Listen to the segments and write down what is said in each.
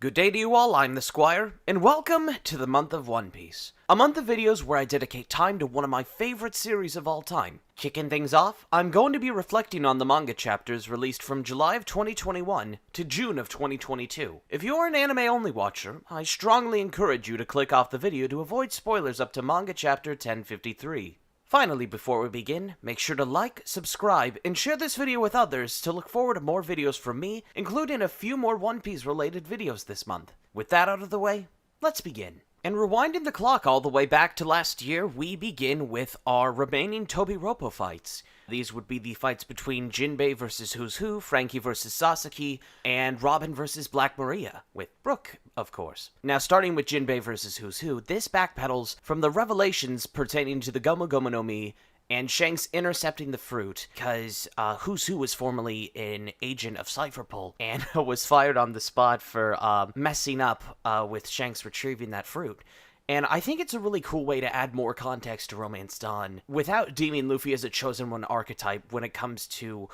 Good day to you all, I'm the Squire, and welcome to the month of One Piece. A month of videos where I dedicate time to one of my favorite series of all time. Kicking things off, I'm going to be reflecting on the manga chapters released from July of 2021 to June of 2022. If you're an anime-only watcher, I strongly encourage you to click off the video to avoid spoilers up to manga chapter 1053. Finally, before we begin, make sure to like, subscribe, and share this video with others to look forward to more videos from me, including a few more One Piece related videos this month. With that out of the way, let's begin. And rewinding the clock all the way back to last year, we begin with our remaining Tobiropo fights. These would be the fights between Jinbei versus Who's Who, Frankie versus Sasuke, and Robin versus Black Maria, with Brooke, of course. Now, starting with Jinbei versus Who's Who, this backpedals from the revelations pertaining to the Gomu Gomu no Mi, and Shanks intercepting the fruit, because Who's Who was formerly an agent of Cypherpole, and was fired on the spot for messing up with Shanks retrieving that fruit. And I think it's a really cool way to add more context to Romance Dawn, without deeming Luffy as a Chosen One archetype when it comes to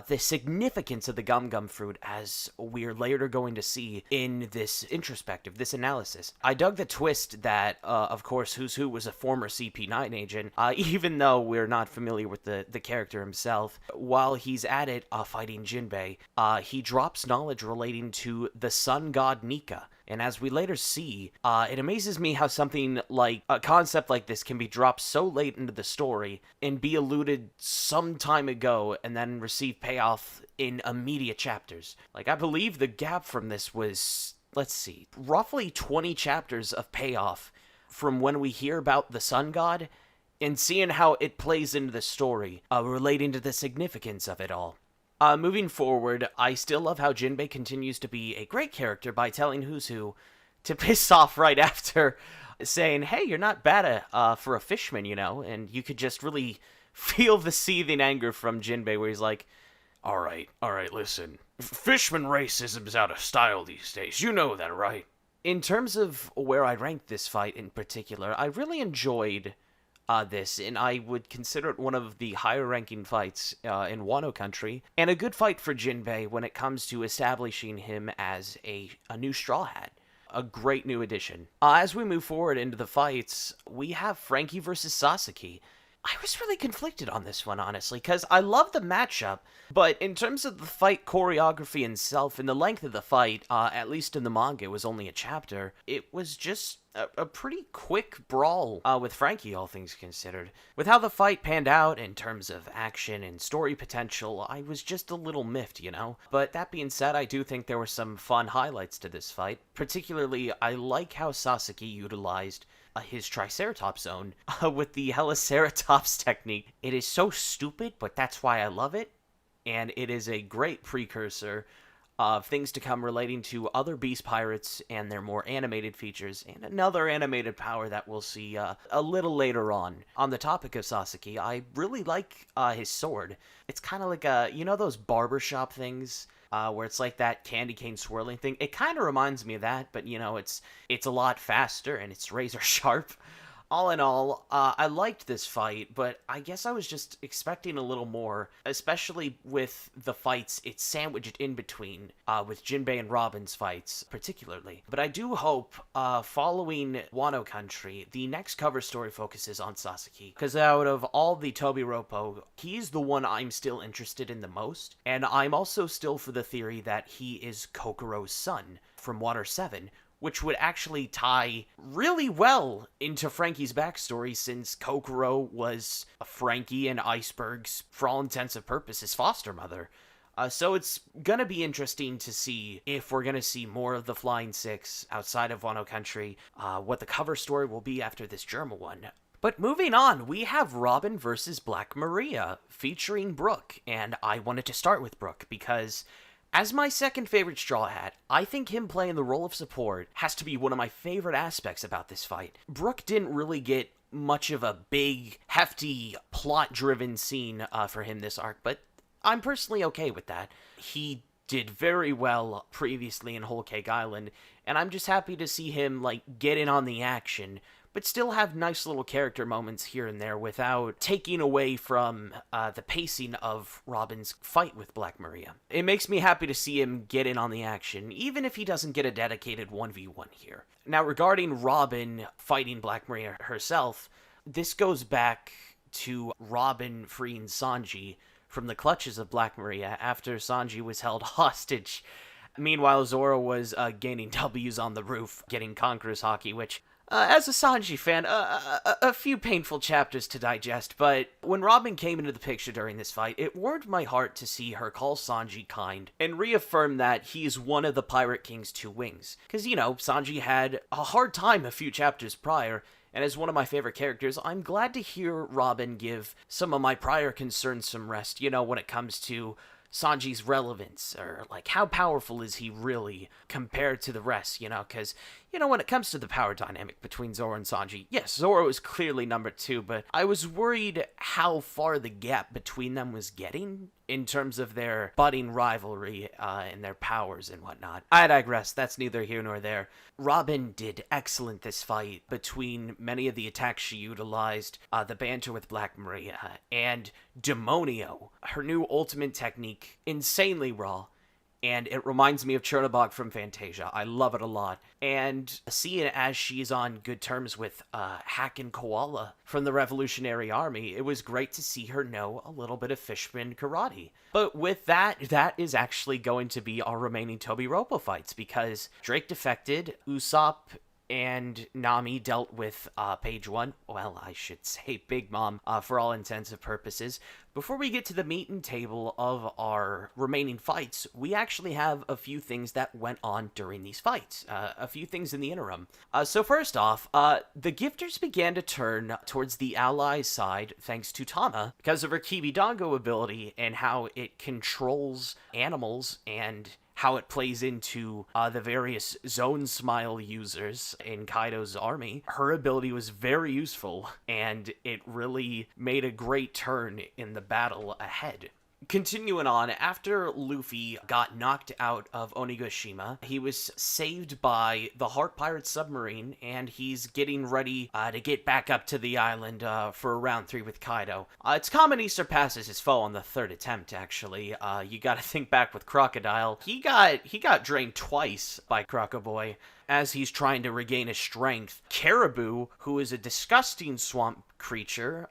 the significance of the Gum Gum fruit, as we're later going to see in this introspective, this analysis. I dug the twist that, of course, Who's Who was a former CP9 agent, even though we're not familiar with the character himself. While he's at it, fighting Jinbei, he drops knowledge relating to the sun god Nika. And as we later see, it amazes me how something like a concept like this can be dropped so late into the story and be alluded some time ago and then receive payoff in immediate chapters. Like, I believe the gap from this was, let's see, roughly 20 chapters of payoff from when we hear about the sun god and seeing how it plays into the story, relating to the significance of it all. Moving forward, I still love how Jinbei continues to be a great character by telling Who's Who to piss off right after, saying, hey, you're not bad for a fishman, you know, and you could just really feel the seething anger from Jinbei where he's like, Alright, listen, fishman racism's out of style these days, you know that, right? In terms of where I ranked this fight in particular, I really enjoyed this, and I would consider it one of the higher-ranking fights in Wano country, and a good fight for Jinbei when it comes to establishing him as a new Straw Hat. A great new addition. As we move forward into the fights, we have Frankie versus Sasuke. I was really conflicted on this one, honestly, because I love the matchup, but in terms of the fight choreography itself and the length of the fight, at least in the manga, it was only a chapter, it was just a pretty quick brawl with Frankie, all things considered. With how the fight panned out in terms of action and story potential, I was just a little miffed, you know? But that being said, I do think there were some fun highlights to this fight. Particularly, I like how Sasuke utilized his Triceratops zone with the Heliceratops technique. It is so stupid, but that's why I love it, and it is a great precursor of things to come relating to other Beast Pirates and their more animated features, and another animated power that we'll see a little later on. On the topic of Sasuke, I really like his sword. It's kind of like you know those barbershop things? Where it's like that candy cane swirling thing. It kind of reminds me of that, but, you know, it's a lot faster, and it's razor sharp. All in all, I liked this fight, but I guess I was just expecting a little more, especially with the fights it's sandwiched in between, with Jinbei and Robin's fights, particularly. But I do hope, following Wano Country, the next cover story focuses on Sasuke, because out of all the Tobiropo, he's the one I'm still interested in the most, and I'm also still for the theory that he is Kokuro's son from Water 7, which would actually tie really well into Frankie's backstory, since Kokoro was Frankie and Iceberg's, for all intents and purposes, foster mother. So it's gonna be interesting to see if we're gonna see more of the Flying Six outside of Wano Country, what the cover story will be after this German one. But moving on, we have Robin versus Black Maria, featuring Brooke, and I wanted to start with Brooke because, as my second favorite Straw Hat, I think him playing the role of support has to be one of my favorite aspects about this fight. Brooke didn't really get much of a big, hefty, plot-driven scene for him this arc, but I'm personally okay with that. He did very well previously in Whole Cake Island, and I'm just happy to see him, like, get in on the action, but still have nice little character moments here and there without taking away from the pacing of Robin's fight with Black Maria. It makes me happy to see him get in on the action, even if he doesn't get a dedicated 1v1 here. Now, regarding Robin fighting Black Maria herself, this goes back to Robin freeing Sanji from the clutches of Black Maria after Sanji was held hostage. Meanwhile, Zorro was gaining W's on the roof, getting Conqueror's Haki, which, as a Sanji fan, a few painful chapters to digest, but when Robin came into the picture during this fight, it warmed my heart to see her call Sanji kind and reaffirm that he is one of the Pirate King's two wings. Because, Sanji had a hard time a few chapters prior, and as one of my favorite characters, I'm glad to hear Robin give some of my prior concerns some rest, when it comes to Sanji's relevance, or, how powerful is he really compared to the rest, because, when it comes to the power dynamic between Zorro and Sanji, yes, Zorro is clearly number 2, but I was worried how far the gap between them was getting in terms of their budding rivalry and their powers and whatnot. I digress, that's neither here nor there. Robin did excellent this fight between many of the attacks she utilized, the banter with Black Maria, and Demonio, her new ultimate technique, insanely raw. And it reminds me of Chernobog from Fantasia. I love it a lot. And seeing as she's on good terms with Hack and Koala from the Revolutionary Army, it was great to see her know a little bit of Fishman karate. But with that is actually going to be our remaining Tobi Roppo fights, because Drake defected, Usopp and Nami dealt with Page 1, well, I should say Big Mom, for all intents and purposes. Before we get to the meat and table of our remaining fights, we actually have a few things that went on during these fights, a few things in the interim. So first off, the gifters began to turn towards the Allies' side thanks to Tama, because of her Kibidango ability and how it controls animals and how it plays into the various Zone Smile users in Kaido's army. Her ability was very useful, and it really made a great turn in the battle ahead. Continuing on, after Luffy got knocked out of Onigashima, he was saved by the Heart Pirate submarine, and he's getting ready to get back up to the island for round 3 with Kaido. It's common he surpasses his foe on the 3rd attempt, actually. You gotta think back with Crocodile. He got drained twice by Crocoboy as he's trying to regain his strength. Caribou, who is a disgusting swamp creature,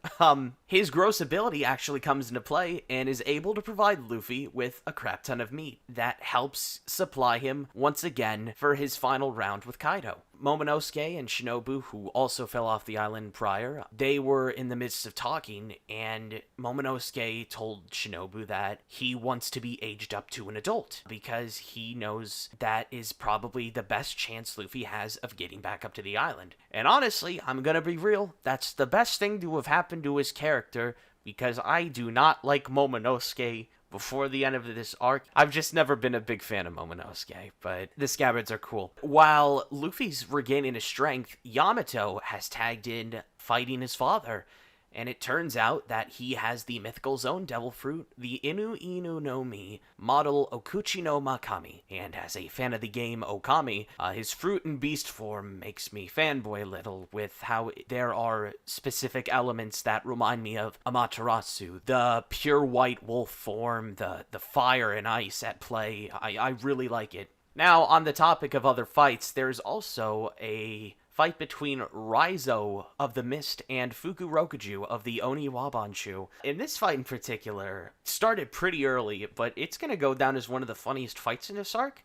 his gross ability actually comes into play and is able to provide Luffy with a crap ton of meat that helps supply him once again for his final round with Kaido. Momonosuke and Shinobu, who also fell off the island prior, they were in the midst of talking, and Momonosuke told Shinobu that he wants to be aged up to an adult because he knows that is probably the best chance Luffy has of getting back up to the island. And honestly, I'm gonna be real, that's the best thing to have happened to his character, because I do not like Momonosuke before the end of this arc. I've just never been a big fan of Momonosuke, but the scabbards are cool. While Luffy's regaining his strength, Yamato has tagged in fighting his father, and it turns out that he has the mythical zone devil fruit, the Inu Inu no Mi, model Okuchi no Makami, and as a fan of the game Okami, his fruit and beast form makes me fanboy a little with how there are specific elements that remind me of Amaterasu, the pure white wolf form, the fire and ice at play. I really like it. Now, on the topic of other fights, there's also a fight between Raizo of the Mist and Fukurokuju of the Oni Wabanshu. And this fight in particular started pretty early, but it's going to go down as one of the funniest fights in this arc,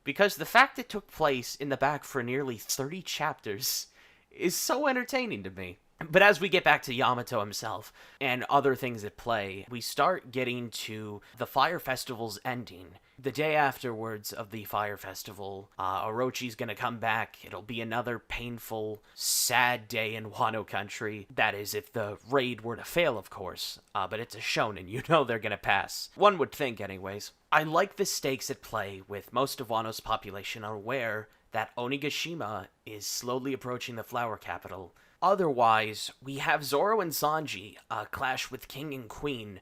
because the fact it took place in the back for nearly 30 chapters is so entertaining to me. But as we get back to Yamato himself and other things at play, we start getting to the Fire Festival's ending. The day afterwards of the Fire Festival, Orochi's gonna come back. It'll be another painful, sad day in Wano country. That is, if the raid were to fail, of course. But it's a shonen, you know they're gonna pass. One would think, anyways. I like the stakes at play, with most of Wano's population aware that Onigashima is slowly approaching the flower capital. Otherwise, we have Zorro and Sanji clash with King and Queen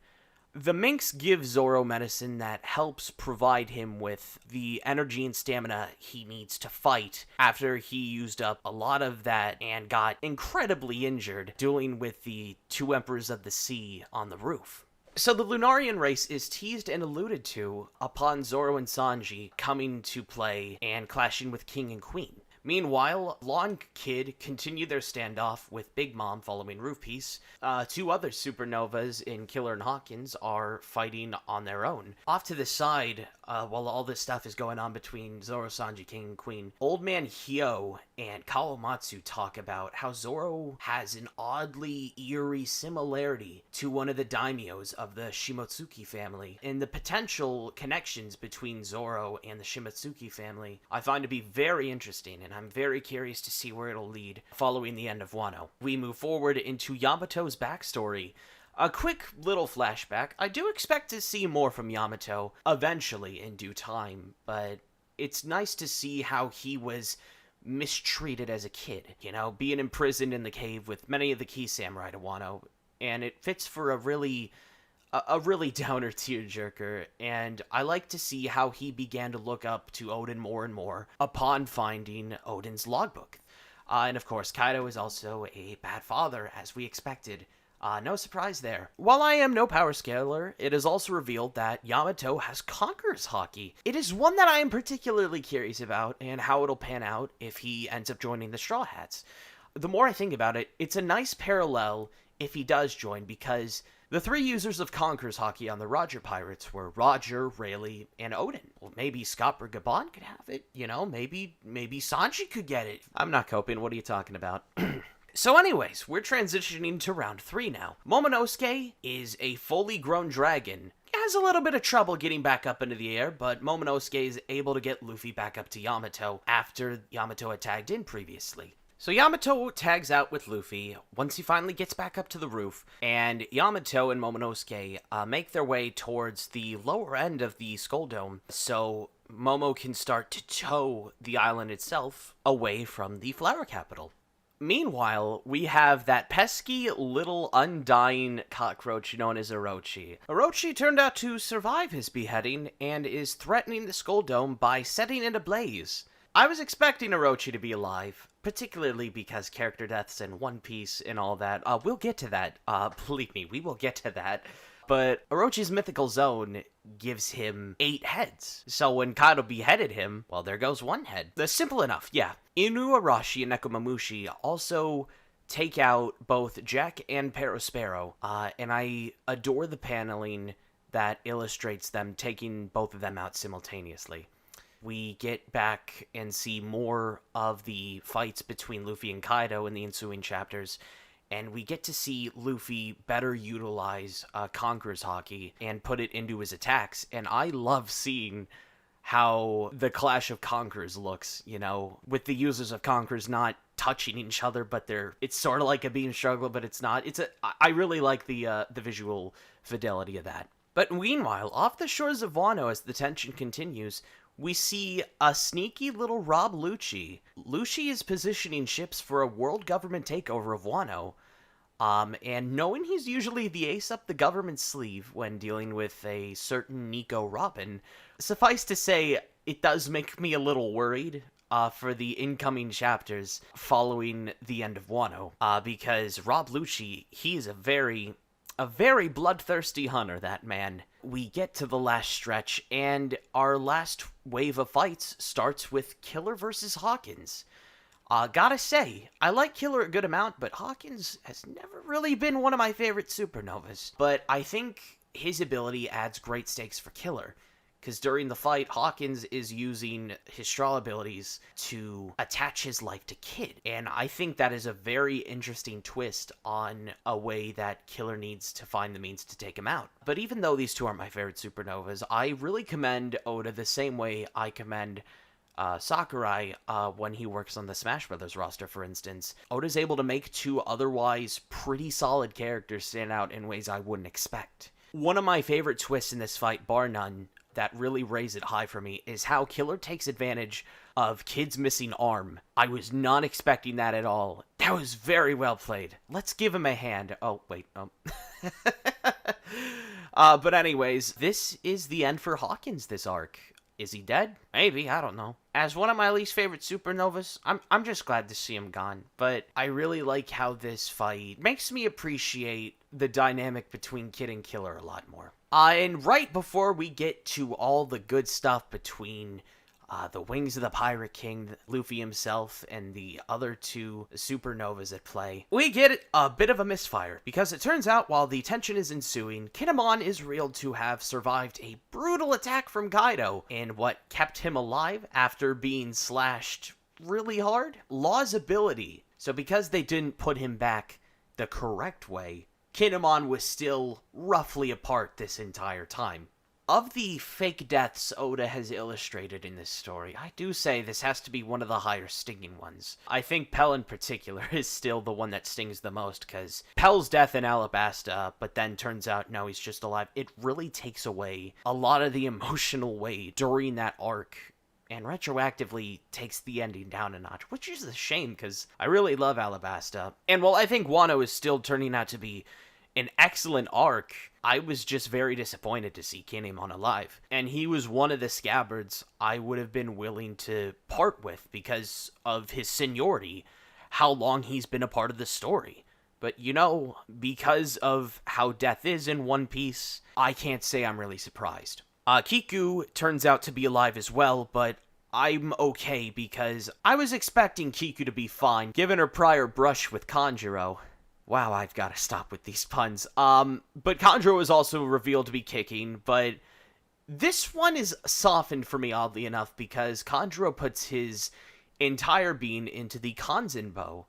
The minks give Zorro medicine that helps provide him with the energy and stamina he needs to fight after he used up a lot of that and got incredibly injured dueling with the two Emperors of the Sea on the roof. So the Lunarian race is teased and alluded to upon Zorro and Sanji coming to play and clashing with King and Queen. Meanwhile, Law and Kid continue their standoff with Big Mom following Roof Piece. Two other supernovas in Killer and Hawkins are fighting on their own. Off to the side, while all this stuff is going on between Zorro, Sanji, King, and Queen, Old Man Hyo and Kawamatsu talk about how Zorro has an oddly eerie similarity to one of the daimyos of the Shimotsuki family, and the potential connections between Zorro and the Shimotsuki family I find to be very interesting, and I'm very curious to see where it'll lead following the end of Wano. We move forward into Yamato's backstory. A quick little flashback. I do expect to see more from Yamato eventually in due time, but it's nice to see how he was mistreated as a kid, being imprisoned in the cave with many of the key samurai to Wano, and it fits for a really downer tearjerker, and I like to see how he began to look up to Odin more and more upon finding Odin's logbook. And of course, Kaido is also a bad father, as we expected. No surprise there. While I am no power scaler, it is also revealed that Yamato has Conqueror's Haki. It is one that I am particularly curious about, and how it'll pan out if he ends up joining the Straw Hats. The more I think about it, it's a nice parallel if he does join, because the three users of Conqueror's Haki on the Roger Pirates were Roger, Rayleigh, and Odin. Well, maybe Scott or Gabon could have it, maybe Sanji could get it. I'm not coping, what are you talking about? So anyways, we're transitioning to round 3 now. Momonosuke is a fully grown dragon. He has a little bit of trouble getting back up into the air, but Momonosuke is able to get Luffy back up to Yamato after Yamato had tagged in previously. So Yamato tags out with Luffy once he finally gets back up to the roof, and Yamato and Momonosuke make their way towards the lower end of the Skull Dome, so Momo can start to tow the island itself away from the Flower Capital. Meanwhile, we have that pesky little undying cockroach known as Orochi. Orochi turned out to survive his beheading and is threatening the Skull Dome by setting it ablaze. I was expecting Orochi to be alive, particularly because character deaths in One Piece and all that. We'll get to that. Believe me, we will get to that. But Orochi's mythical zone gives him 8 heads. So when Kaido beheaded him, well, there goes 1 head. That's simple enough, yeah. Inu, Arashi, and Nekomamushi also take out both Jack and Perospero, and I adore the paneling that illustrates them taking both of them out simultaneously. We get back and see more of the fights between Luffy and Kaido in the ensuing chapters, and we get to see Luffy better utilize Conqueror's Haki and put it into his attacks, and I love seeing how the Clash of Conquerors looks, with the users of Conquerors not touching each other, but it's sort of like a beam struggle, but it's not. I really like the visual fidelity of that. But meanwhile, off the shores of Wano, as the tension continues, we see a sneaky little Rob Lucci. Lucci is positioning ships for a world government takeover of Wano, and knowing he's usually the ace up the government's sleeve when dealing with a certain Nico Robin, suffice to say, it does make me a little worried for the incoming chapters following the end of Wano, because Rob Lucci, he is a very bloodthirsty hunter, that man. We get to the last stretch, and our last wave of fights starts with Killer versus Hawkins. Gotta say, I like Killer a good amount, but Hawkins has never really been one of my favorite supernovas. But I think his ability adds great stakes for Killer, because during the fight, Hawkins is using his straw abilities to attach his life to Kid. And I think that is a very interesting twist on a way that Killer needs to find the means to take him out. But even though these two aren't my favorite supernovas, I really commend Oda the same way I commend Sakurai when he works on the Smash Brothers roster, for instance. Oda's able to make 2 otherwise pretty solid characters stand out in ways I wouldn't expect. One of my favorite twists in this fight, bar none, that really raised it high for me, is how Killer takes advantage of Kid's missing arm. I was not expecting that at all. That was very well played. Let's give him a hand. Oh, wait. But anyways, this is the end for Hawkins this arc. Is he dead? Maybe, I don't know. As one of my least favorite supernovas, I'm just glad to see him gone. But I really like how this fight makes me appreciate the dynamic between Kid and Killer a lot more. And right before we get to all the good stuff between the Wings of the Pirate King, Luffy himself, and the other two supernovas at play, we get a bit of a misfire, because it turns out while the tension is ensuing, Kinemon is revealed to have survived a brutal attack from Kaido, and what kept him alive after being slashed really hard? Law's ability. So because they didn't put him back the correct way, Kinemon was still roughly apart this entire time. Of the fake deaths Oda has illustrated in this story, I do say this has to be one of the higher stinging ones. I think Pell in particular is still the one that stings the most, because Pell's death in Alabasta, but then turns out, no, he's just alive. It really takes away a lot of the emotional weight during that arc, and retroactively takes the ending down a notch, which is a shame, because I really love Alabasta. And while I think Wano is still turning out to be an excellent arc, I was just very disappointed to see Kinemon alive. And he was one of the scabbards I would have been willing to part with because of his seniority, how long he's been a part of the story. But you know, because of how death is in One Piece, I can't say I'm really surprised. Kiku turns out to be alive as well, but I'm okay because I was expecting Kiku to be fine, given her prior brush with Kanjuro. Wow, I've got to stop with these puns. But Kanjuro is also revealed to be kicking, but this one is softened for me, oddly enough, because Kanjuro puts his entire being into the Kanzenbo,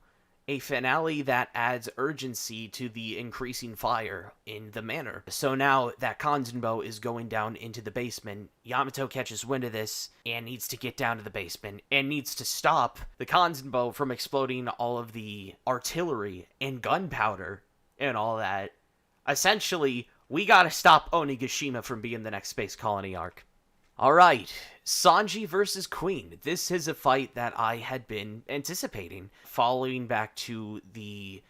a finale that adds urgency to the increasing fire in the manor. So now that Kanzenbo is going down into the basement, Yamato catches wind of this and needs to get down to the basement and needs to stop the Kanzenbo from exploding all of the artillery and gunpowder and all that. Essentially, we gotta stop Onigashima from being the next space colony arc. Alright, Sanji versus Queen. This is a fight that I had been anticipating, following back to the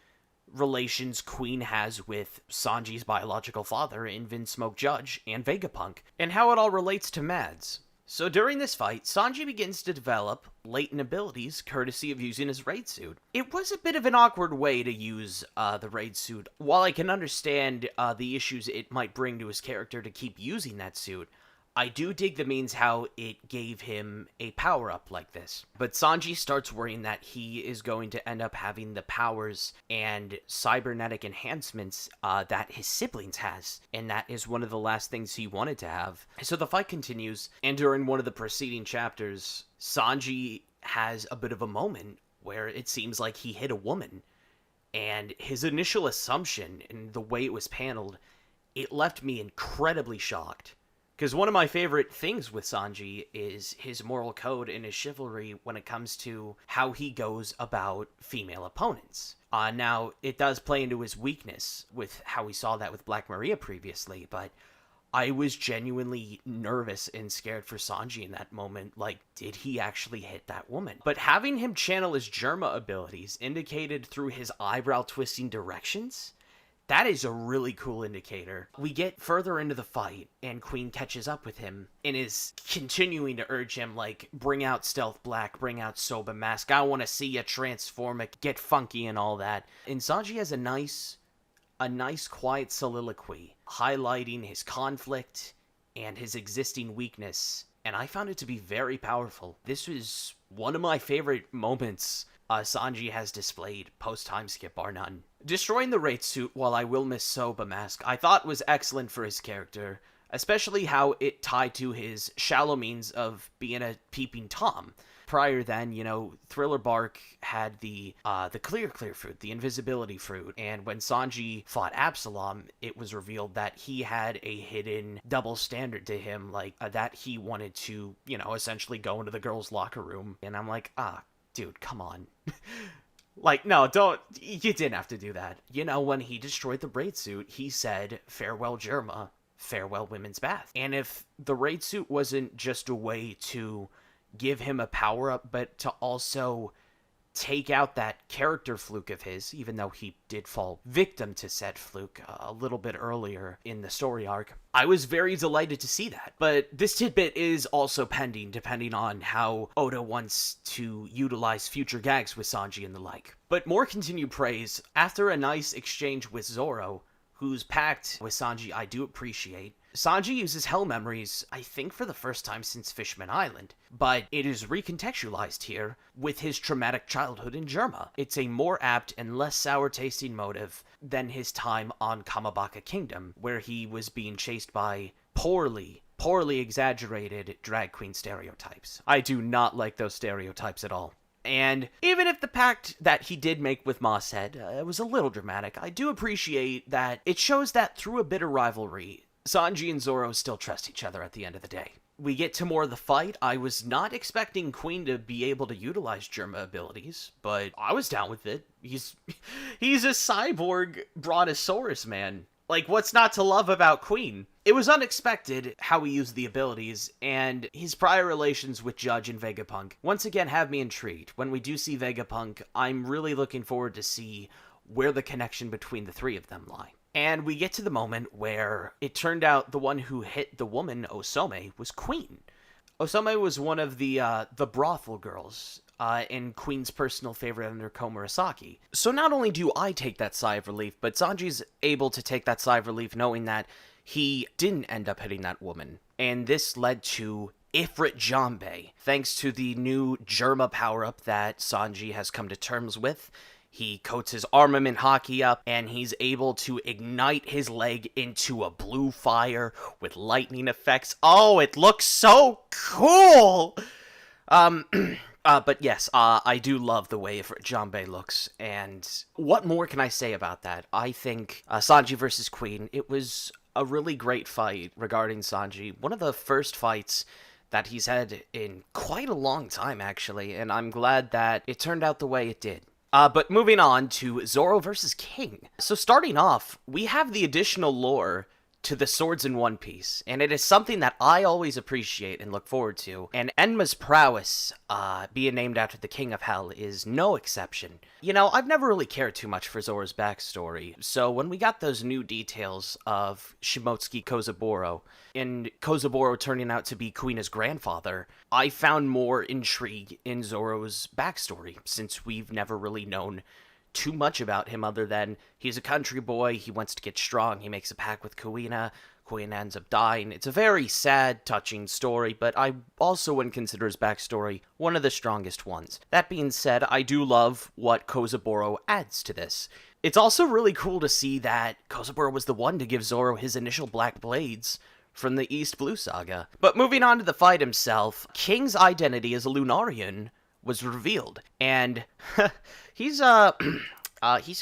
relations Queen has with Sanji's biological father in Vinsmoke Judge and Vegapunk, and how it all relates to Mads. So during this fight, Sanji begins to develop latent abilities courtesy of using his raid suit. It was a bit of an awkward way to use the raid suit. While I can understand the issues it might bring to his character to keep using that suit, I do dig the means how it gave him a power-up like this. But Sanji starts worrying that he is going to end up having the powers and cybernetic enhancements that his siblings has, and that is one of the last things he wanted to have. So the fight continues, and during one of the preceding chapters, Sanji has a bit of a moment where it seems like he hit a woman, and his initial assumption and the way it was paneled, it left me incredibly shocked. Because one of my favorite things with Sanji is his moral code and his chivalry when it comes to how he goes about female opponents. Now, it does play into his weakness with how we saw that with Black Maria previously, but I was genuinely nervous and scared for Sanji in that moment. Like, did he actually hit that woman? But having him channel his Germa abilities indicated through his eyebrow-twisting directions, that is a really cool indicator. We get further into the fight, and Queen catches up with him, and is continuing to urge him, like, bring out Stealth Black, bring out Soba Mask, I want to see you transform it, get funky and all that. And Sanji has a nice quiet soliloquy, highlighting his conflict and his existing weakness, and I found it to be very powerful. This was one of my favorite moments Sanji has displayed post-time skip, bar none. Destroying the raid suit, while I will miss Soba Mask, I thought was excellent for his character, especially how it tied to his shallow means of being a peeping Tom. Prior then, you know, Thriller Bark had the clear fruit, the invisibility fruit, and when Sanji fought Absalom, it was revealed that he had a hidden double standard to him, like, that he wanted to, you know, essentially go into the girls' locker room, and I'm like, dude, come on. Like, no, you didn't have to do that. You know, when he destroyed the raid suit, he said, farewell Germa, farewell Women's Bath. And if the raid suit wasn't just a way to give him a power-up, but to also take out that character fluke of his, even though he did fall victim to said fluke a little bit earlier in the story arc. I was very delighted to see that, but this tidbit is also pending, depending on how Oda wants to utilize future gags with Sanji and the like. But more continued praise, after a nice exchange with Zorro, whose pact with Sanji I do appreciate, Sanji uses Hell Memories, I think for the first time since Fishman Island, but it is recontextualized here with his traumatic childhood in Germa. It's a more apt and less sour-tasting motive than his time on Kamabaka Kingdom, where he was being chased by poorly exaggerated drag queen stereotypes. I do not like those stereotypes at all. And even if the pact that he did make with Mosshead was a little dramatic, I do appreciate that it shows that through a bitter rivalry, Sanji and Zorro still trust each other at the end of the day. We get to more of the fight. I was not expecting Queen to be able to utilize Germa abilities, but I was down with it. He's a cyborg brontosaurus, man. Like, what's not to love about Queen? It was unexpected how he used the abilities, and his prior relations with Judge and Vegapunk once again have me intrigued. When we do see Vegapunk, I'm really looking forward to see where the connection between the three of them lie. And we get to the moment where it turned out the one who hit the woman, Osome, was Queen. Osome was one of the brothel girls, and Queen's personal favorite under Komurasaki. So not only do I take that sigh of relief, but Sanji's able to take that sigh of relief knowing that he didn't end up hitting that woman. And this led to Ifrit Jambe, thanks to the new Germa power-up that Sanji has come to terms with. He coats his armament Haki up, and he's able to ignite his leg into a blue fire with lightning effects. Oh, it looks so cool! But yes, I do love the way Jambe looks, and what more can I say about that? I think Sanji versus Queen, it was a really great fight regarding Sanji. One of the first fights that he's had in quite a long time, actually, and I'm glad that it turned out the way it did. But moving on to Zorro versus King. So starting off, we have the additional lore to the swords in One Piece, and it is something that I always appreciate and look forward to, and Enma's prowess, being named after the King of Hell, is no exception. You know, I've never really cared too much for Zorro's backstory, so when we got those new details of Shimotsuki Kozaburo, and Kozaburo turning out to be Kuina's grandfather, I found more intrigue in Zorro's backstory, since we've never really known too much about him other than he's a country boy, he wants to get strong, he makes a pact with Kuina ends up dying. It's a very sad, touching story, but I also wouldn't consider his backstory one of the strongest ones. That being said, I do love what Kozaburo adds to this. It's also really cool to see that Kozaburo was the one to give Zorro his initial black blades from the East Blue Saga. But moving on to the fight himself, King's identity as a Lunarian was revealed, and he's a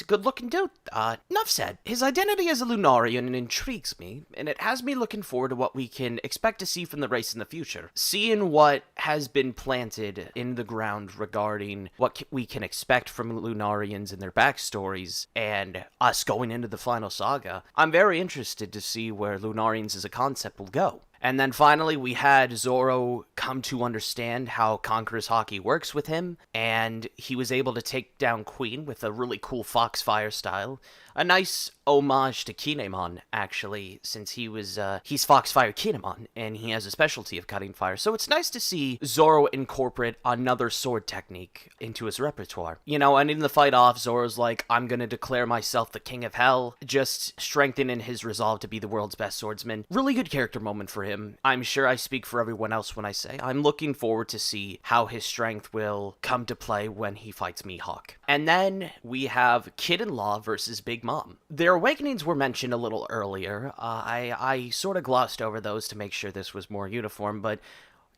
good-looking dude. Enough said. His identity as a Lunarian intrigues me, and it has me looking forward to what we can expect to see from the race in the future. Seeing what has been planted in the ground regarding what we can expect from Lunarians and their backstories, and us going into the final saga, I'm very interested to see where Lunarians as a concept will go. And then finally, we had Zorro come to understand how Conqueror's Haki works with him, and he was able to take down Queen with a really cool Foxfire style. A nice homage to Kinemon, actually, since he's Foxfire Kinemon, and he has a specialty of cutting fire. So it's nice to see Zorro incorporate another sword technique into his repertoire. You know, and in the fight off, Zorro's like, I'm gonna declare myself the King of Hell, just strengthening his resolve to be the world's best swordsman. Really good character moment for him. I'm sure I speak for everyone else when I say I'm looking forward to see how his strength will come to play when he fights Mihawk. And then we have Kid-in-Law versus Big Mom. Their awakenings were mentioned a little earlier. I sort of glossed over those to make sure this was more uniform, but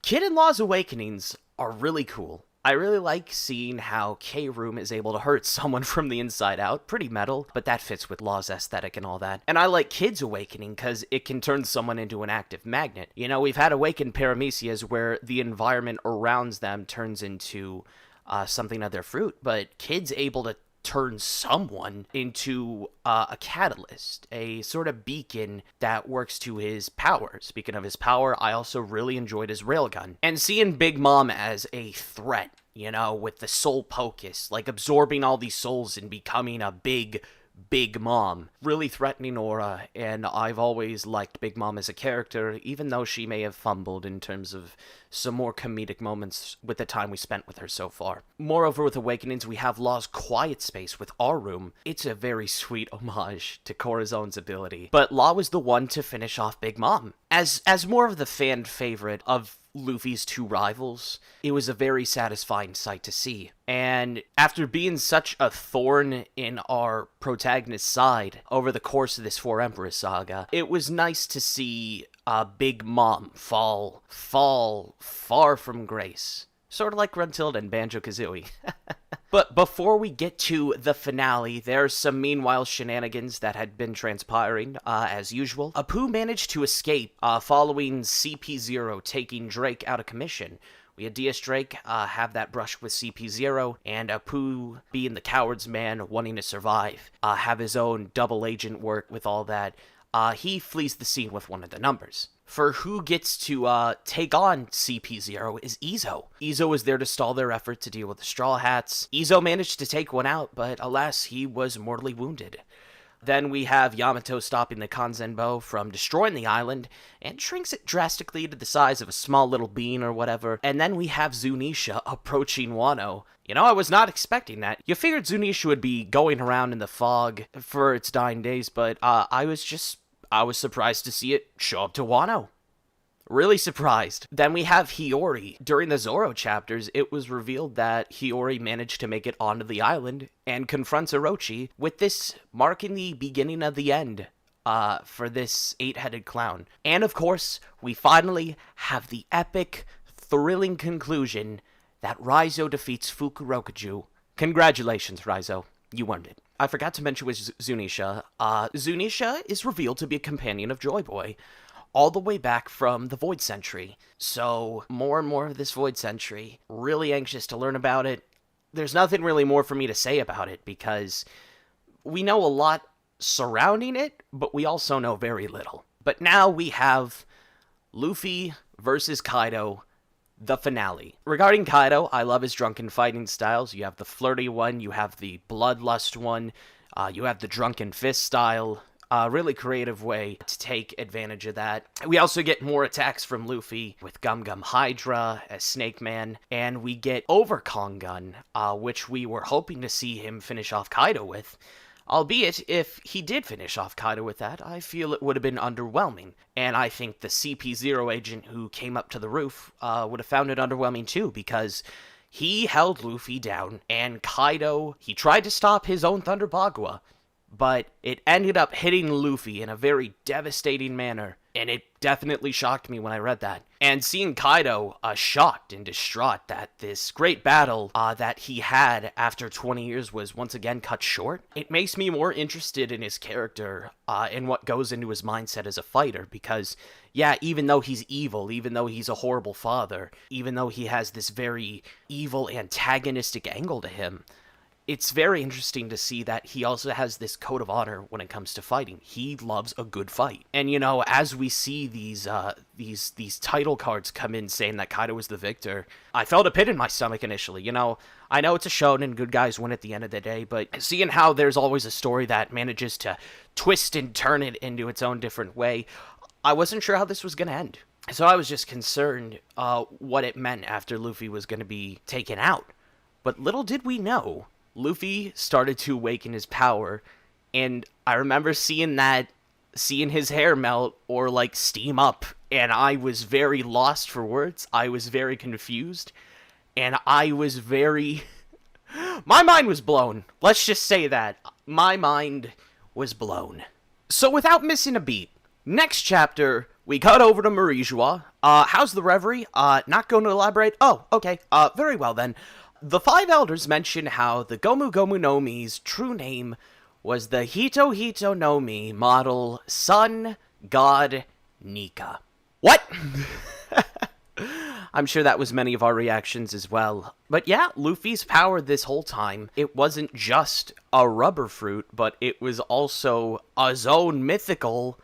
Kid-in-Law's awakenings are really cool. I really like seeing how K-Room is able to hurt someone from the inside out. Pretty metal, but that fits with Law's aesthetic and all that. And I like Kid's awakening because it can turn someone into an active magnet. You know, we've had awakened Paramecias where the environment around them turns into something of their fruit, but Kid's able to turn someone into a catalyst, a sort of beacon that works to his power. Speaking of his power, I also really enjoyed his railgun. And seeing Big Mom as a threat you know, with the soul pocus, like absorbing all these souls and becoming a big mom. Really threatening aura, and I've always liked Big Mom as a character, even though she may have fumbled in terms of some more comedic moments with the time we spent with her so far. Moreover, with Awakenings, we have Law's quiet space with our room. It's a very sweet homage to Corazone's ability, but Law was the one to finish off Big Mom. As more of the fan favorite of Luffy's two rivals, it was a very satisfying sight to see. And after being such a thorn in our protagonist's side over the course of this Four Emperors saga, it was nice to see Big Mom fall far from grace. Sort of like Gruntilda and Banjo-Kazooie. But before we get to the finale, there's some meanwhile shenanigans that had been transpiring, as usual. Apu managed to escape following CP0 taking Drake out of commission. We had DS Drake have that brush with CP0, and Apu, being the coward's man, wanting to survive, have his own double agent work with all that. He flees the scene with one of the numbers. For who gets to take on CP0 is Izo. Izo is there to stall their effort to deal with the Straw Hats. Izo managed to take one out, but alas, he was mortally wounded. Then we have Yamato stopping the Kanzenbo from destroying the island, and shrinks it drastically to the size of a small little bean or whatever. And then we have Zunisha approaching Wano. You know, I was not expecting that. You figured Zunisha would be going around in the fog for its dying days, but I was surprised to see it show up to Wano. Really surprised. Then we have Hiyori. During the Zorro chapters, it was revealed that Hiyori managed to make it onto the island and confronts Orochi, with this marking the beginning of the end for this eight-headed clown. And of course, we finally have the epic, thrilling conclusion that Raizo defeats Fukurokuju. Congratulations, Raizo. You earned it. I forgot to mention with Zunisha. Zunisha is revealed to be a companion of Joy Boy, all the way back from the Void Century. So, more and more of this Void Century. Really anxious to learn about it. There's nothing really more for me to say about it, because we know a lot surrounding it, but we also know very little. But now we have Luffy versus Kaido, the finale. Regarding Kaido, I love his drunken fighting styles. You have the flirty one, you have the bloodlust one, you have the drunken fist style. Really creative way to take advantage of that. We also get more attacks from Luffy with Gum Gum Hydra as Snake Man, and we get Over Kongun, which we were hoping to see him finish off Kaido with. Albeit, if he did finish off Kaido with that, I feel it would have been underwhelming. And I think the CP0 agent who came up to the roof would have found it underwhelming too, because he held Luffy down, and Kaido, he tried to stop his own Thunder Bagua, but it ended up hitting Luffy in a very devastating manner, and it definitely shocked me when I read that. And seeing Kaido shocked and distraught that this great battle that he had after 20 years was once again cut short, it makes me more interested in his character and what goes into his mindset as a fighter, because, yeah, even though he's evil, even though he's a horrible father, even though he has this very evil antagonistic angle to him, it's very interesting to see that he also has this code of honor when it comes to fighting. He loves a good fight. And, you know, as we see these title cards come in saying that Kaido is the victor, I felt a pit in my stomach initially. You know, I know it's a shonen, good guys win at the end of the day, but seeing how there's always a story that manages to twist and turn it into its own different way, I wasn't sure how this was going to end. So I was just concerned what it meant after Luffy was going to be taken out. But little did we know, Luffy started to awaken his power, and I remember seeing his hair melt or like steam up, and I was very lost for words. I was very confused, and I was very... my mind was blown. Let's just say that. My mind was blown. So without missing a beat, next chapter, we cut over to Marijois. How's the reverie? Not going to elaborate? Oh, okay. Very well then. The five elders mention how the Gomu Gomu no Mi's true name was the Hito Hito no Mi model Sun God Nika. What? I'm sure that was many of our reactions as well. But yeah, Luffy's power this whole time, it wasn't just a rubber fruit, but it was also a zone mythical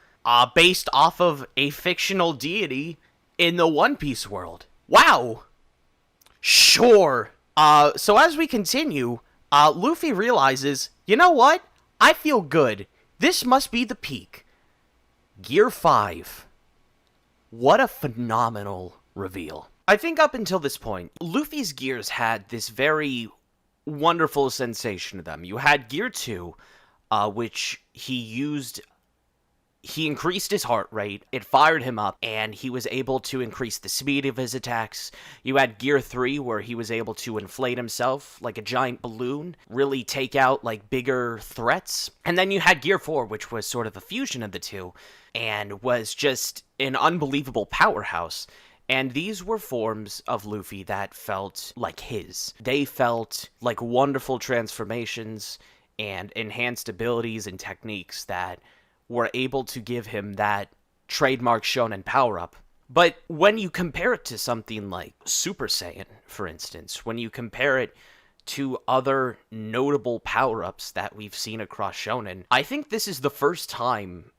based off of a fictional deity in the One Piece world. Wow! Sure! So as we continue, Luffy realizes, you know what? I feel good. This must be the peak. Gear 5. What a phenomenal reveal. I think up until this point, Luffy's gears had this very wonderful sensation to them. You had Gear 2, which he increased his heart rate, it fired him up, and he was able to increase the speed of his attacks. You had Gear 3, where he was able to inflate himself like a giant balloon, really take out, like, bigger threats. And then you had Gear 4, which was sort of a fusion of the two, and was just an unbelievable powerhouse. And these were forms of Luffy that felt like his. They felt like wonderful transformations and enhanced abilities and techniques that were able to give him that trademark shonen power-up. But when you compare it to something like Super Saiyan, for instance, when you compare it to other notable power-ups that we've seen across shonen, I think this is the first time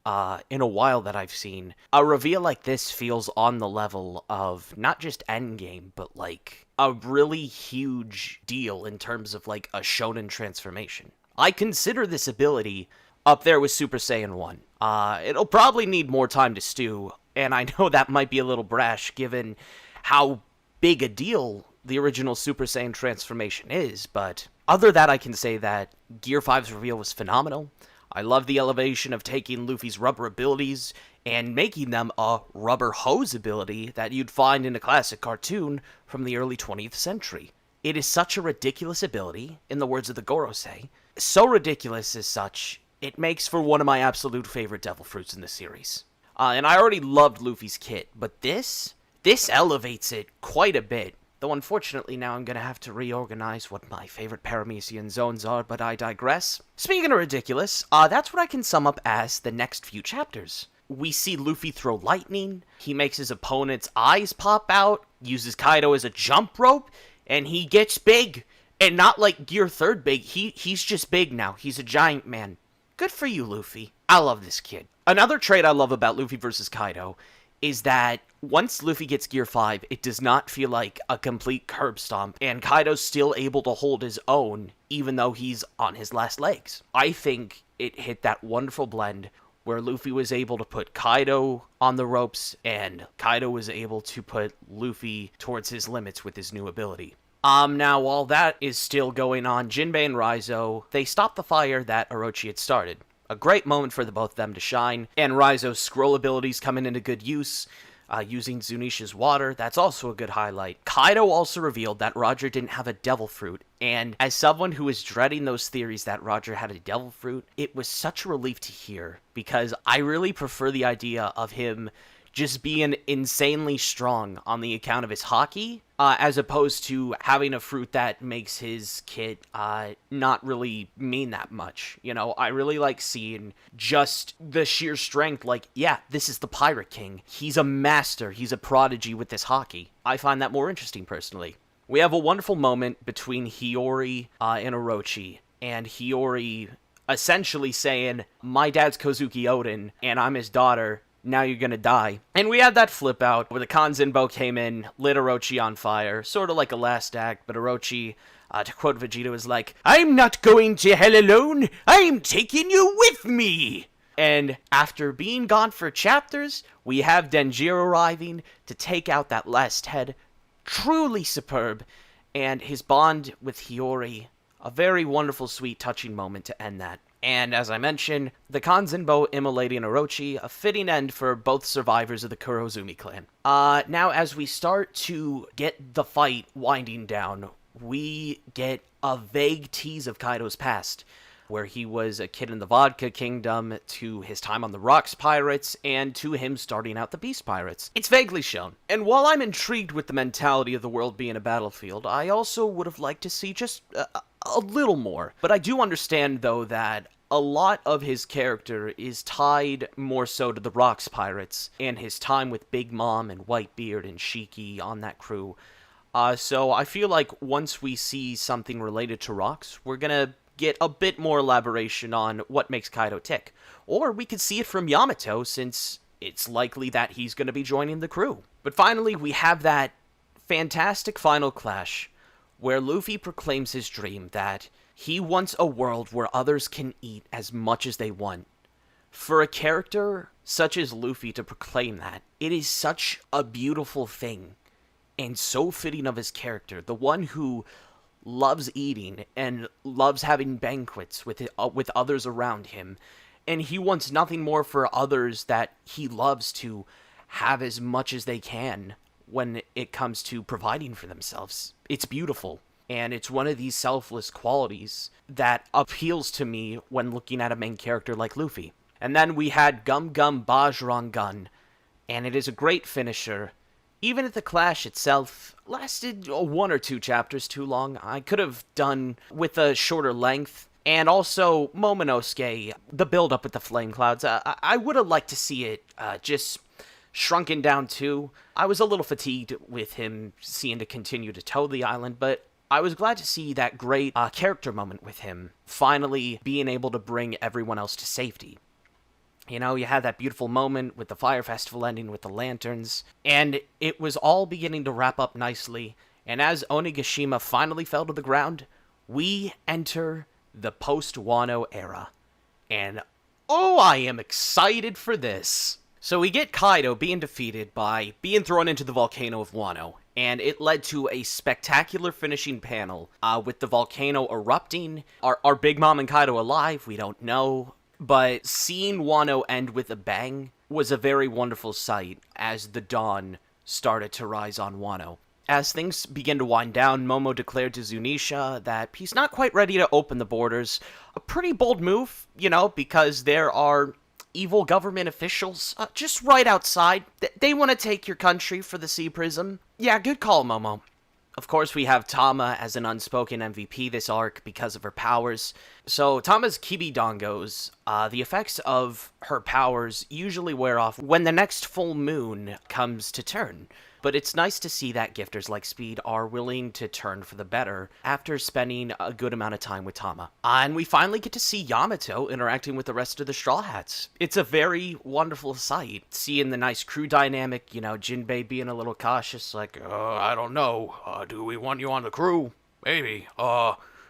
in a while that I've seen a reveal like this feels on the level of not just Endgame, but like a really huge deal in terms of like a shonen transformation. I consider this ability up there with Super Saiyan 1. It'll probably need more time to stew, and I know that might be a little brash given how big a deal the original Super Saiyan transformation is, but other than that, I can say that Gear 5's reveal was phenomenal. I love the elevation of taking Luffy's rubber abilities and making them a rubber hose ability that you'd find in a classic cartoon from the early 20th century. It is such a ridiculous ability, in the words of the Gorosei. So ridiculous as such, it makes for one of my absolute favorite devil fruits in the series. And I already loved Luffy's kit, but this elevates it quite a bit. Though unfortunately now I'm gonna have to reorganize what my favorite Paramecian zones are, but I digress. Speaking of ridiculous, that's what I can sum up as the next few chapters. We see Luffy throw lightning, he makes his opponent's eyes pop out, uses Kaido as a jump rope, and he gets big. And not like Gear 3rd big, he's just big now. He's a giant man. Good for you, Luffy. I love this kid. Another trait I love about Luffy versus Kaido is that once Luffy gets Gear 5, it does not feel like a complete curb stomp, and Kaido's still able to hold his own, even though he's on his last legs. I think it hit that wonderful blend where Luffy was able to put Kaido on the ropes, and Kaido was able to put Luffy towards his limits with his new ability. Now, while that is still going on, Jinbei and Raizo, they stop the fire that Orochi had started. A great moment for the both of them to shine, and Raizo's scroll abilities coming into good use, using Zunisha's water, that's also a good highlight. Kaido also revealed that Roger didn't have a devil fruit, and as someone who was dreading those theories that Roger had a devil fruit, it was such a relief to hear, because I really prefer the idea of him just being insanely strong on the account of his hockey, as opposed to having a fruit that makes his kit not really mean that much. You know, I really like seeing just the sheer strength, like, yeah, this is the Pirate King. He's a master. He's a prodigy with this hockey. I find that more interesting, personally. We have a wonderful moment between Hiyori and Orochi, and Hiyori essentially saying, my dad's Kozuki Oden, and I'm his daughter, now you're gonna die. And we had that flip out where the Kanzenbo came in, lit Orochi on fire, sort of like a last act, but Orochi, to quote Vegeta, was like, I'm not going to hell alone, I'm taking you with me! And after being gone for chapters, we have Denjiro arriving to take out that last head. Truly superb. And his bond with Hiyori, a very wonderful, sweet, touching moment to end that. And as I mentioned, the Kanzenbo immolating Orochi, a fitting end for both survivors of the Kurozumi clan. Now as we start to get the fight winding down, we get a vague tease of Kaido's past, where he was a kid in the Vodka Kingdom, to his time on the Rocks Pirates, and to him starting out the Beast Pirates. It's vaguely shown. And while I'm intrigued with the mentality of the world being a battlefield, I also would have liked to see just a little more. But I do understand, though, that a lot of his character is tied more so to the Rocks Pirates, and his time with Big Mom and Whitebeard and Shiki on that crew. So I feel like once we see something related to Rocks, we're gonna get a bit more elaboration on what makes Kaido tick. Or we could see it from Yamato, since it's likely that he's going to be joining the crew. But finally, we have that fantastic final clash, where Luffy proclaims his dream that he wants a world where others can eat as much as they want. For a character such as Luffy to proclaim that, it is such a beautiful thing, and so fitting of his character, the one who loves eating and loves having banquets with others around him, and he wants nothing more for others that he loves to have as much as they can when it comes to providing for themselves. It's beautiful, and it's one of these selfless qualities that appeals to me when looking at a main character like Luffy. And then we had Gum Gum Bajrang Gun, and it is a great finisher. Even if the clash itself lasted 1 or 2 chapters too long, I could have done with a shorter length. And also, Momonosuke, the build-up with the flame clouds, I would have liked to see it just shrunken down too. I was a little fatigued with him seeing to continue to tow the island, but I was glad to see that great character moment with him, finally being able to bring everyone else to safety. You know, you had that beautiful moment with the Fire Festival ending with the lanterns, and it was all beginning to wrap up nicely, and as Onigashima finally fell to the ground, we enter the post-Wano era. And, oh, I am excited for this! So we get Kaido being defeated by being thrown into the volcano of Wano, and it led to a spectacular finishing panel with the volcano erupting. Are Big Mom and Kaido alive? We don't know. But seeing Wano end with a bang was a very wonderful sight as the dawn started to rise on Wano. As things begin to wind down, Momo declared to Zunisha that he's not quite ready to open the borders. A pretty bold move, you know, because there are evil government officials just right outside. They want to take your country for the Sea Prism. Yeah, good call, Momo. Of course, we have Tama as an unspoken MVP this arc because of her powers. So, Tama's Kibidongos, the effects of her powers usually wear off when the next full moon comes to turn. But it's nice to see that gifters like Speed are willing to turn for the better after spending a good amount of time with Tama. And we finally get to see Yamato interacting with the rest of the Straw Hats. It's a very wonderful sight, seeing the nice crew dynamic, you know, Jinbei being a little cautious, like, I don't know, do we want you on the crew? Maybe,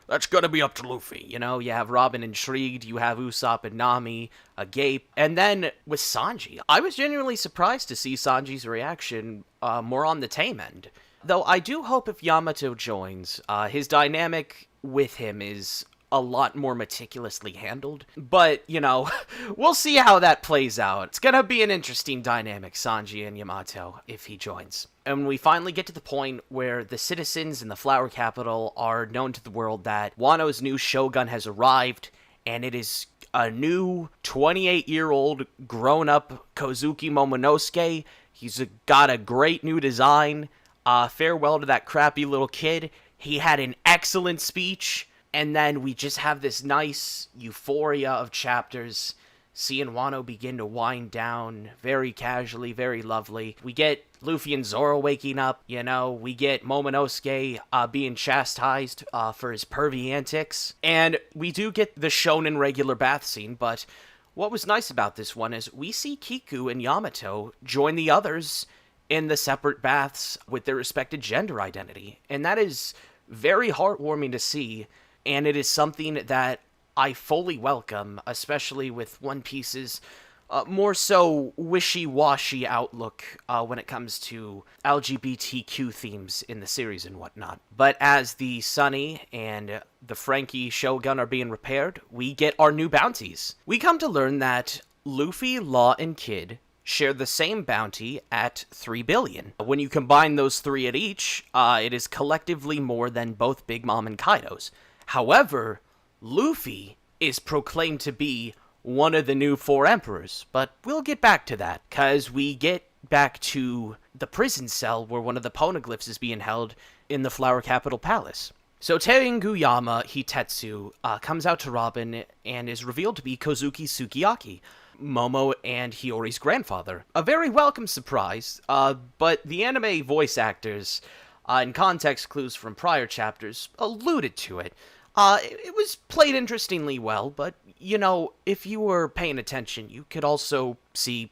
that's gonna be up to Luffy. You know, you have Robin intrigued, you have Usopp and Nami agape, and then with Sanji, I was genuinely surprised to see Sanji's reaction more on the tame end. Though I do hope if Yamato joins, his dynamic with him is a lot more meticulously handled. But, you know, we'll see how that plays out. It's gonna be an interesting dynamic, Sanji and Yamato, if he joins. And we finally get to the point where the citizens in the Flower Capital are known to the world that Wano's new shogun has arrived, and it is a new 28-year-old grown-up Kozuki Momonosuke. He's got a great new design. Farewell to that crappy little kid. He had an excellent speech. And then we just have this nice euphoria of chapters, seeing Wano begin to wind down very casually, very lovely. We get Luffy and Zorro waking up, you know, we get Momonosuke being chastised for his pervy antics, and we do get the shonen regular bath scene, but what was nice about this one is we see Kiku and Yamato join the others in the separate baths with their respective gender identity, and that is very heartwarming to see. And it is something that I fully welcome, especially with One Piece's more so wishy-washy outlook when it comes to LGBTQ themes in the series and whatnot. But as the Sunny and the Frankie Shogun are being repaired, we get our new bounties. We come to learn that Luffy, Law, and Kid share the same bounty at 3 billion. When you combine those three at each, it is collectively more than both Big Mom and Kaido's. However, Luffy is proclaimed to be one of the new 4 emperors, but we'll get back to that, because we get back to the prison cell where one of the poneglyphs is being held in the Flower Capital Palace. So Teinguyama Hitetsu comes out to Robin and is revealed to be Kozuki Sukiyaki, Momo and Hiyori's grandfather. A very welcome surprise, but the anime voice actors, and context clues from prior chapters, alluded to it. It was played interestingly well, but, you know, if you were paying attention, you could also see,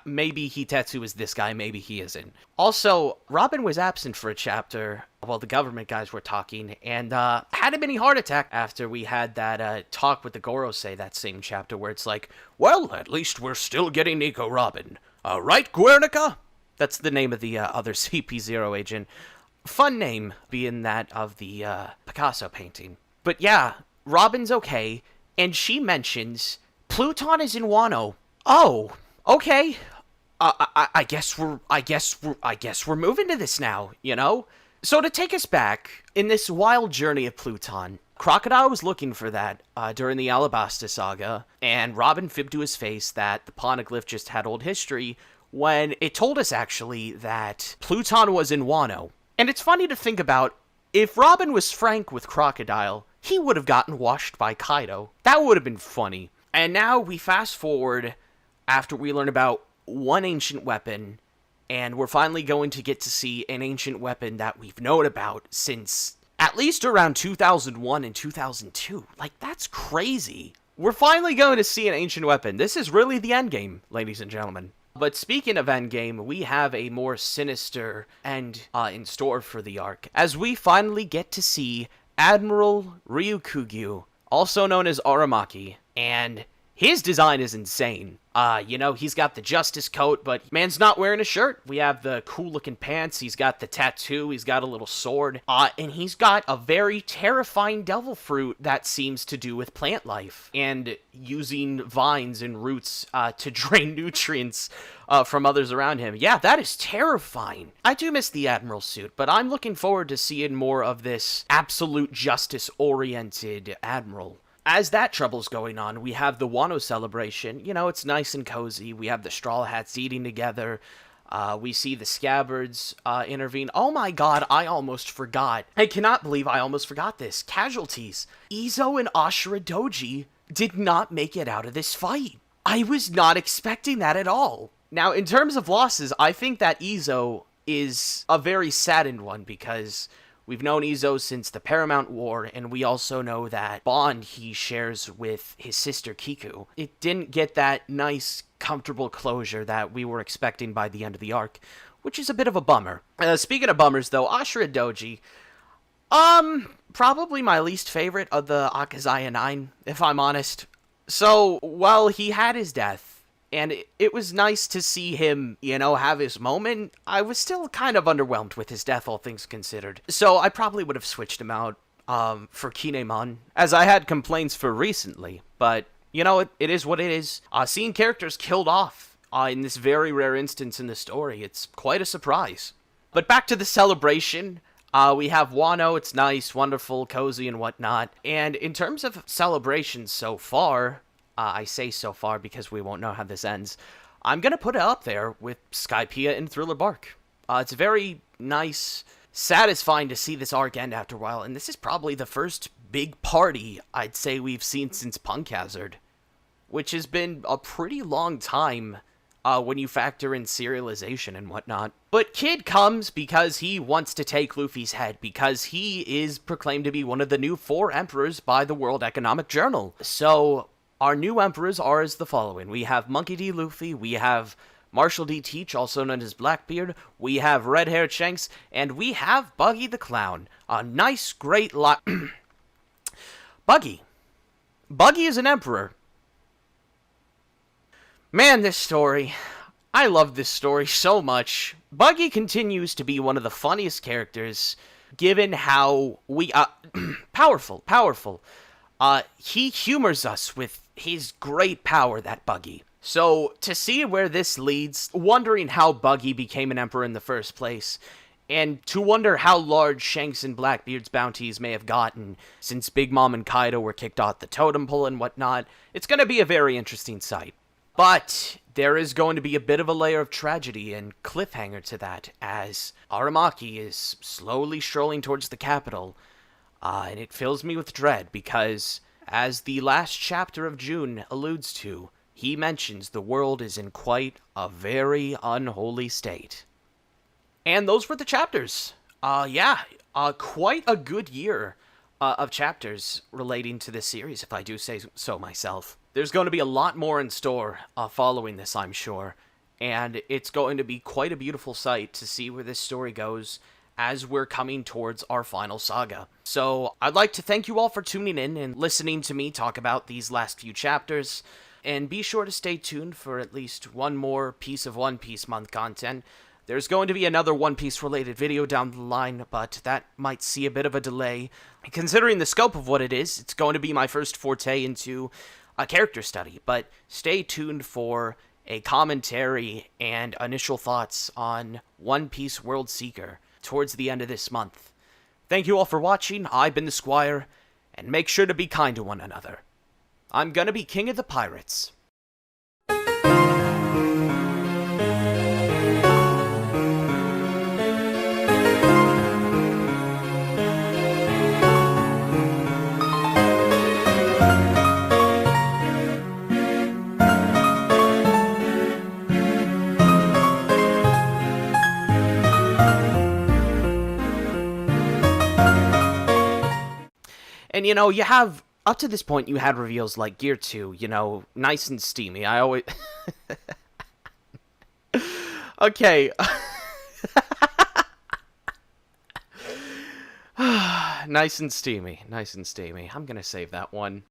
maybe Hitetsu is this guy, maybe he isn't. Also, Robin was absent for a chapter well, the government guys were talking, and had a mini heart attack after we had that talk with the Gorosei that same chapter, where it's like, well, at least we're still getting Nico Robin. Right, Guernica? That's the name of the other CP0 agent. Fun name, being that of the Picasso painting. But yeah, Robin's okay, and she mentions Pluton is in Wano. Oh, okay. I guess we're moving to this now, you know? So to take us back, in this wild journey of Pluton, Crocodile was looking for that during the Alabasta saga, and Robin fibbed to his face that the Poneglyph just had old history, when it told us actually that Pluton was in Wano. And it's funny to think about, if Robin was frank with Crocodile, he would have gotten washed by Kaido. That would have been funny. And now we fast forward after we learn about one ancient weapon, and we're finally going to get to see an ancient weapon that we've known about since at least around 2001 and 2002. Like, that's crazy. We're finally going to see an ancient weapon. This is really the endgame, ladies and gentlemen. But speaking of endgame, we have a more sinister end in store for the arc, as we finally get to see Admiral Ryukugyu, also known as Aramaki, and his design is insane. You know, he's got the Justice coat, but man's not wearing a shirt. We have the cool-looking pants, he's got the tattoo, he's got a little sword, and he's got a very terrifying devil fruit that seems to do with plant life, and using vines and roots to drain nutrients from others around him. Yeah, that is terrifying. I do miss the Admiral suit, but I'm looking forward to seeing more of this absolute justice-oriented Admiral. As that trouble's going on, we have the Wano Celebration. You know, it's nice and cozy. We have the Straw Hats eating together. We see the Scabbards intervene. Oh my god, I almost forgot. I cannot believe I almost forgot this. Casualties. Izo and Ashura Doji did not make it out of this fight. I was not expecting that at all. Now, in terms of losses, I think that Izo is a very saddened one, because we've known Izo since the Paramount War, and we also know that bond he shares with his sister Kiku. It didn't get that nice, comfortable closure that we were expecting by the end of the arc, which is a bit of a bummer. Speaking of bummers, though, Ashura Doji, probably my least favorite of the Akazaya 9, if I'm honest. So, while he had his death, and it was nice to see him, you know, have his moment, I was still kind of underwhelmed with his death, all things considered. So I probably would have switched him out for Kinemon, as I had complaints for recently. But, you know, it is what it is. Seeing characters killed off in this very rare instance in the story, it's quite a surprise. But back to the celebration. We have Wano. It's nice, wonderful, cozy, and whatnot. And in terms of celebrations so far, I say so far because we won't know how this ends, I'm going to put it up there with Skypiea and Thriller Bark. It's very nice, satisfying to see this arc end after a while, and this is probably the first big party I'd say we've seen since Punk Hazard, which has been a pretty long time when you factor in serialization and whatnot. But Kid comes because he wants to take Luffy's head, because he is proclaimed to be one of the new 4 emperors by the World Economic Journal. So our new emperors are as the following. We have Monkey D. Luffy, we have Marshall D. Teach, also known as Blackbeard, we have Red Hair Shanks, and we have Buggy the Clown. A nice, great lot. Buggy. Buggy is an emperor. Man, this story. I love this story so much. Buggy continues to be one of the funniest characters, given how we... powerful. He humors us with his great power, that Buggy. So, to see where this leads, wondering how Buggy became an emperor in the first place, and to wonder how large Shanks and Blackbeard's bounties may have gotten since Big Mom and Kaido were kicked off the totem pole and whatnot, it's going to be a very interesting sight. But there is going to be a bit of a layer of tragedy and cliffhanger to that, as Aramaki is slowly strolling towards the capital, and it fills me with dread because, as the last chapter of June alludes to, he mentions the world is in quite a very unholy state. And those were the chapters. Quite a good year of chapters relating to this series, if I do say so myself. There's going to be a lot more in store following this, I'm sure. And it's going to be quite a beautiful sight to see where this story goes as we're coming towards our final saga. So I'd like to thank you all for tuning in and listening to me talk about these last few chapters, and be sure to stay tuned for at least one more piece of One Piece month content. There's going to be another One Piece related video down the line, but that might see a bit of a delay. Considering the scope of what it is, it's going to be my first forte into a character study, but stay tuned for a commentary and initial thoughts on One Piece World Seeker towards the end of this month. Thank you all for watching. I've been the Squire, and make sure to be kind to one another. I'm gonna be king of the pirates. And, you know, you have, up to this point, you had reveals like Gear 2, you know, nice and steamy. I always... Okay. Nice and steamy. Nice and steamy. I'm gonna save that one.